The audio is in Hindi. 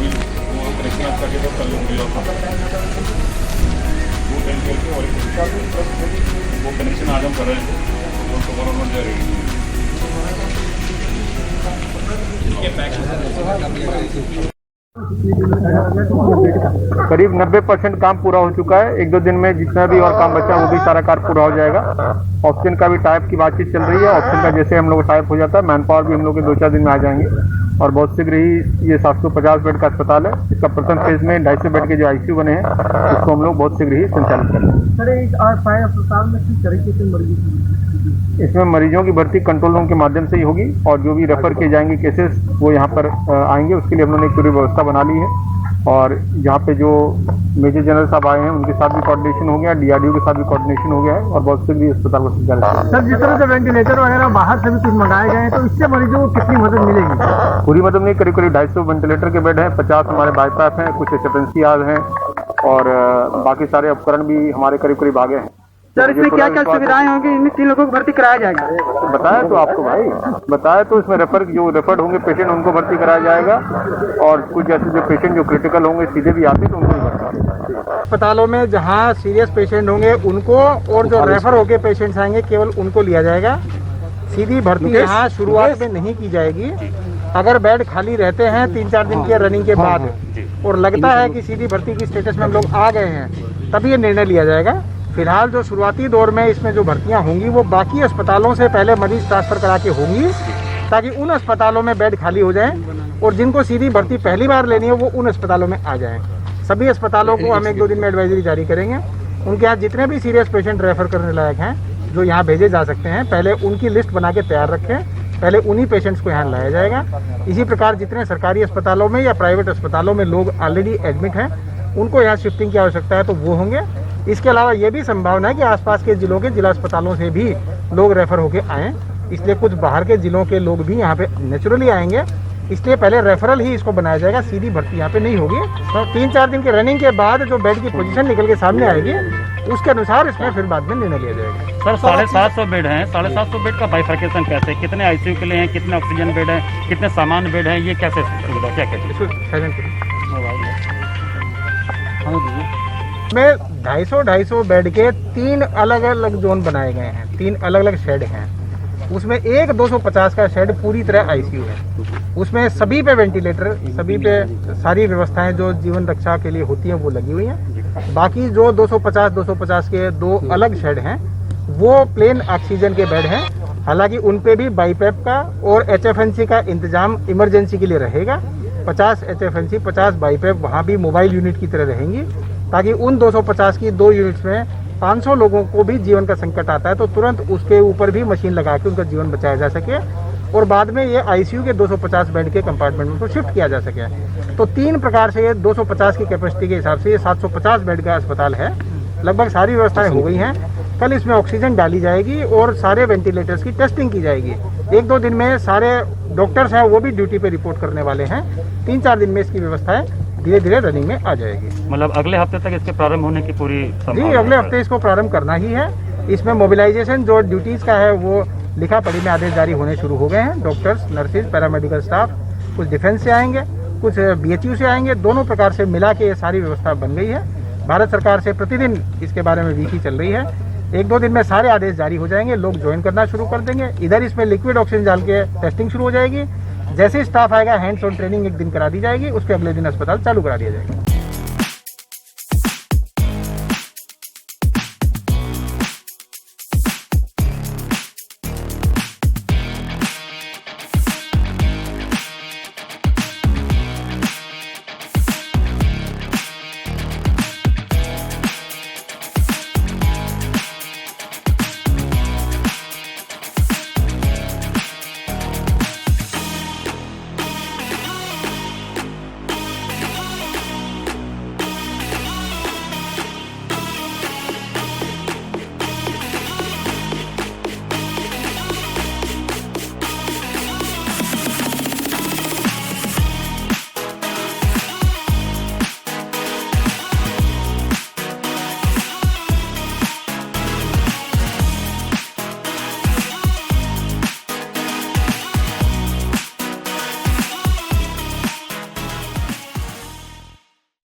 अभी वो कनेक्शन आपका के तो कल मिला था 2 10 के और वो कनेक्शन आज हम कर रहे थे वो तो बराबर जा रही है। करीब 90% काम पूरा हो चुका है। 1-2 दिन में जितना भी और काम बचा वो भी सारा कार्य पूरा हो जाएगा। ऑक्सीजन का भी टाइप की बातचीत चल रही है। ऑक्सीजन का जैसे हम लोग टाइप हो जाता है, मैन पावर भी हम लोग के 2-4 दिन में आ जाएंगे और बहुत शीघ्र ही ये 750 बेड का अस्पताल है। इसका प्रथम फेज में 250 बेड के जो आईसीयू बने हैं उसको हम लोग बहुत शीघ्र ही संचालित करेंगे। सर इस अस्पताल में किस तरीके से मरीजों इसमें मरीजों की भर्ती कंट्रोल रूम के माध्यम से ही होगी और जो भी रेफर किए जाएंगे केसेस वो यहाँ पर आएंगे। उसके लिए हम लोगों ने एक पूरी व्यवस्था बना ली है और यहाँ पे जो मेजर जनरल साहब आए हैं उनके साथ भी कोऑर्डिनेशन हो गया, डीआरडीओ के साथ भी कोऑर्डिनेशन हो गया है और बहुत शीघ्र अस्पताल को संचालित करेंगे। सर जिस तरह से वेंटिलेटर वगैरह बाहर से भी कुछ मंगाए गए हैं तो इससे मरीजों को कितनी मदद मिलेगी? पूरी मदद नहीं, करीब 250 वेंटिलेटर के बेड हैं, 50 हमारे बाईपास हैं, कुछ एचएफएनसी आज हैं और बाकी सारे उपकरण भी हमारे करीब आ गए हैं। सर इसमें क्या क्या सुविधाएं होंगी? इन 3 लोगों को भर्ती कराया जाएगा? बताया तो आपको भाई, बताया तो इसमें जो रेफर्ड होंगे पेशेंट उनको भर्ती कराया जाएगा और कुछ ऐसे जो पेशेंट जो क्रिटिकल होंगे सीधे भी आते तो उनको भर्ती। अस्पतालों में जहां सीरियस पेशेंट होंगे उनको और जो रेफर होके पेशेंट्स आएंगे केवल उनको लिया जाएगा। सीधी भर्ती यहाँ शुरुआत में नहीं की जाएगी। अगर बेड खाली रहते हैं 3-4 दिन के रनिंग के बाद और लगता है कि सीधी भर्ती की स्टेटस में हम लोग आ गए हैं तभी ये निर्णय लिया जाएगा। फिलहाल जो शुरुआती दौर में इसमें जो भर्तियां होंगी वो बाकी अस्पतालों से पहले मरीज ट्रांसफर करा के होंगी ताकि उन अस्पतालों में बेड खाली हो जाए और जिनको सीधी भर्ती पहली बार लेनी है वो उन अस्पतालों में आ जाएं। सभी अस्पतालों को हम 1-2 दिन में एडवाइजरी जारी करेंगे। उनके यहाँ जितने भी सीरियस पेशेंट रेफर करने लायक हैं जो यहाँ भेजे जा सकते हैं पहले उनकी लिस्ट बना के तैयार रखें, पहले उन्हीं पेशेंट्स को यहाँ लाया जाएगा। इसी प्रकार जितने सरकारी अस्पतालों में या प्राइवेट अस्पतालों में लोग ऑलरेडी एडमिट हैं उनको यहाँ शिफ्टिंग की आवश्यकता है तो वो होंगे। इसके अलावा ये भी संभावना है कि आसपास के जिलों के जिला अस्पतालों से भी लोग रेफर होके आएँ, इसलिए कुछ बाहर के जिलों के लोग भी यहाँ पे नेचुरली आएंगे। इसलिए पहले रेफरल ही इसको बनाया जाएगा, सीधी भर्ती यहाँ पे नहीं होगी। तो 3-4 दिन के रनिंग के बाद जो बेड की पोजीशन निकल के सामने आएगी उसके अनुसार इसमें फिर बाद में निर्णय लिया जाएगा। सर 750 बेड हैं, 750 बेड का बाइफर्केशन कैसे, कितने आईसीयू के लिए हैं, कितने ऑक्सीजन बेड हैं, कितने सामान्य बेड हैं, ये कैसे सुविधा क्या में 250 बेड के 3 अलग अलग जोन बनाए गए हैं, 3 अलग अलग शेड हैं। उसमें एक 250 का शेड पूरी तरह आईसीयू है। उसमें सभी पे वेंटिलेटर, सभी पे सारी व्यवस्थाएं जो जीवन रक्षा के लिए होती हैं वो लगी हुई हैं। बाकी जो 250 के 2 अलग शेड हैं वो प्लेन ऑक्सीजन के बेड हैं। हालांकि उन पे भी बाईपैप का और एचएफएनसी का इंतजाम इमरजेंसी के लिए रहेगा। 50 एचएफएनसी 50 बाईपैप वहाँ भी मोबाइल यूनिट की तरह रहेंगी ताकि उन 250 की 2 यूनिट्स में 500 लोगों को भी जीवन का संकट आता है तो तुरंत उसके ऊपर भी मशीन लगा के उनका जीवन बचाया जा सके और बाद में ये आईसीयू के 250 बेड के कंपार्टमेंट में शिफ्ट किया जा सके। तो 3 प्रकार से ये 250 की कैपेसिटी के हिसाब से ये 750 बेड का अस्पताल है। लगभग सारी व्यवस्थाएं हो गई हैं। कल इसमें ऑक्सीजन डाली जाएगी और सारे वेंटिलेटर्स की टेस्टिंग की जाएगी। 1-2 दिन में सारे डॉक्टर्स हैं वो भी ड्यूटी पे रिपोर्ट करने वाले हैं। 3-4 दिन में इसकी व्यवस्थाएं धीरे धीरे रनिंग में आ जाएगी। मतलब अगले हफ्ते तक इसके प्रारंभ होने की पूरी संभावना? जी अगले हफ्ते इसको प्रारंभ करना ही है। इसमें मोबिलाइजेशन जो ड्यूटीज का है वो लिखा पढ़ी में आदेश जारी होने शुरू हो गए हैं। डॉक्टर्स, नर्सिस, पैरामेडिकल स्टाफ कुछ डिफेंस से आएंगे, कुछ बीएचयू से आएंगे। दोनों प्रकार से मिला के ये सारी व्यवस्था बन गई है। भारत सरकार से प्रतिदिन इसके बारे में वीसी चल रही है। 1-2 दिन में सारे आदेश जारी हो जाएंगे, लोग ज्वाइन करना शुरू कर देंगे। इधर इसमें लिक्विड ऑक्सीजन डाल के टेस्टिंग शुरू हो जाएगी। जैसे ही स्टाफ आएगा हैंड्स ऑन ट्रेनिंग 1 दिन करा दी जाएगी, उसके अगले दिन अस्पताल चालू करा दिया जाएगा।